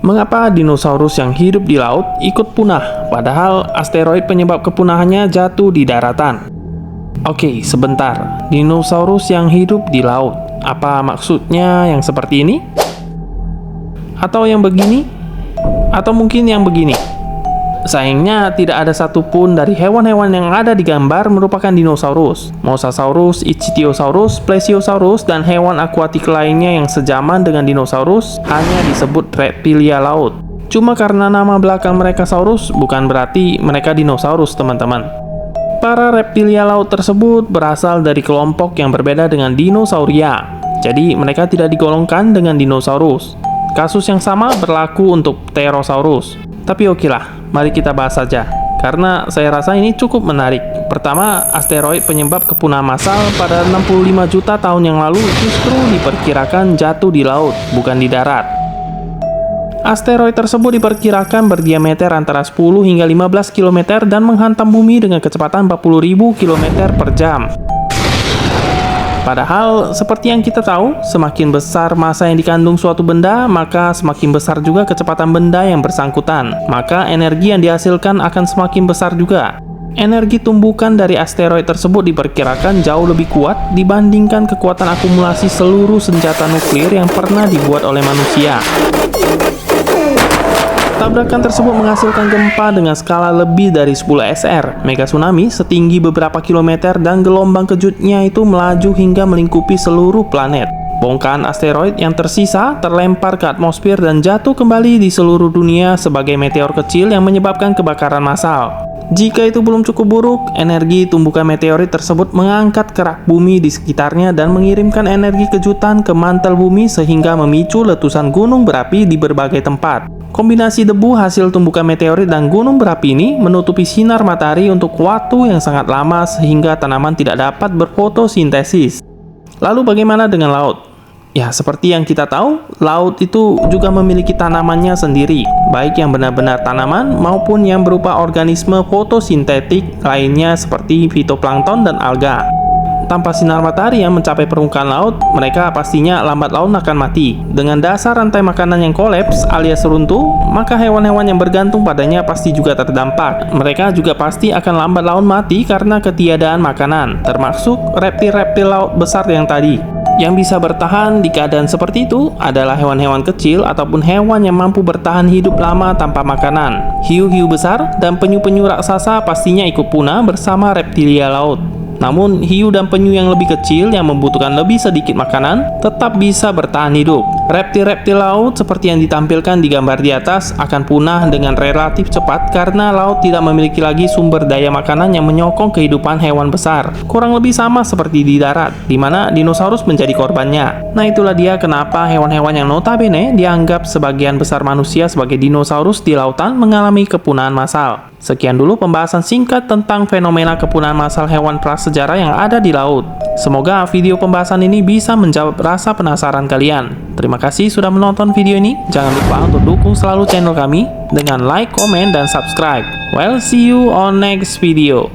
Mengapa dinosaurus yang hidup di laut ikut punah, padahal asteroid penyebab kepunahannya jatuh di daratan? Oke, sebentar. Dinosaurus yang hidup di laut. Apa maksudnya yang seperti ini? Atau yang begini? Atau mungkin yang begini? Sayangnya tidak ada satupun dari hewan-hewan yang ada di gambar merupakan dinosaurus. Mosasaurus, Ichthyosaurus, Plesiosaurus, dan hewan akuatik lainnya yang sejaman dengan dinosaurus hanya disebut reptilia laut. Cuma karena nama belakang mereka saurus, bukan berarti mereka dinosaurus, teman-teman. Para reptilia laut tersebut berasal dari kelompok yang berbeda dengan dinosauria. Jadi mereka tidak digolongkan dengan dinosaurus. Kasus yang sama berlaku untuk Pterosaurus. Tapi okelah, mari kita bahas saja. Karena saya rasa ini cukup menarik. Pertama, asteroid penyebab kepunahan massal pada 65 juta tahun yang lalu justru diperkirakan jatuh di laut, bukan di darat. Asteroid tersebut diperkirakan berdiameter antara 10 hingga 15 km dan menghantam bumi dengan kecepatan 40.000 km per jam. Padahal, seperti yang kita tahu, semakin besar massa yang dikandung suatu benda, maka semakin besar juga kecepatan benda yang bersangkutan. Maka energi yang dihasilkan akan semakin besar juga. Energi tumbukan dari asteroid tersebut diperkirakan jauh lebih kuat dibandingkan kekuatan akumulasi seluruh senjata nuklir yang pernah dibuat oleh manusia. Tabrakan tersebut menghasilkan gempa dengan skala lebih dari 10 SR, mega tsunami setinggi beberapa kilometer, dan gelombang kejutnya itu melaju hingga melingkupi seluruh planet. Bongkahan asteroid yang tersisa terlempar ke atmosfer dan jatuh kembali di seluruh dunia sebagai meteor kecil yang menyebabkan kebakaran massal. Jika itu belum cukup buruk, energi tumbukan meteorit tersebut mengangkat kerak bumi di sekitarnya dan mengirimkan energi kejutan ke mantel bumi sehingga memicu letusan gunung berapi di berbagai tempat. Kombinasi debu hasil tumbukan meteorit dan gunung berapi ini menutupi sinar matahari untuk waktu yang sangat lama sehingga tanaman tidak dapat berfotosintesis. Lalu bagaimana dengan laut? Ya, seperti yang kita tahu, laut itu juga memiliki tanamannya sendiri, baik yang benar-benar tanaman maupun yang berupa organisme fotosintetik lainnya seperti fitoplankton dan alga. Tanpa sinar matahari yang mencapai permukaan laut, mereka pastinya lambat laun akan mati. Dengan dasar rantai makanan yang kolaps alias runtuh, maka hewan-hewan yang bergantung padanya pasti juga terdampak. Mereka juga pasti akan lambat laun mati karena ketiadaan makanan, termasuk reptil-reptil laut besar yang tadi. Yang bisa bertahan di keadaan seperti itu adalah hewan-hewan kecil ataupun hewan yang mampu bertahan hidup lama tanpa makanan. Hiu-hiu besar dan penyu-penyu raksasa pastinya ikut punah bersama reptilia laut. Namun, hiu dan penyu yang lebih kecil yang membutuhkan lebih sedikit makanan tetap bisa bertahan hidup. Reptil-reptil laut seperti yang ditampilkan di gambar di atas akan punah dengan relatif cepat karena laut tidak memiliki lagi sumber daya makanan yang menyokong kehidupan hewan besar. Kurang lebih sama seperti di darat, di mana dinosaurus menjadi korbannya. Nah, itulah dia kenapa hewan-hewan yang notabene dianggap sebagian besar manusia sebagai dinosaurus di lautan mengalami kepunahan massal. Sekian dulu pembahasan singkat tentang fenomena kepunahan massal hewan prasejarah yang ada di laut. Semoga video pembahasan ini bisa menjawab rasa penasaran kalian. Terima kasih sudah menonton video ini. Jangan lupa untuk dukung selalu channel kami dengan like, komen, dan subscribe. Well, see you on next video.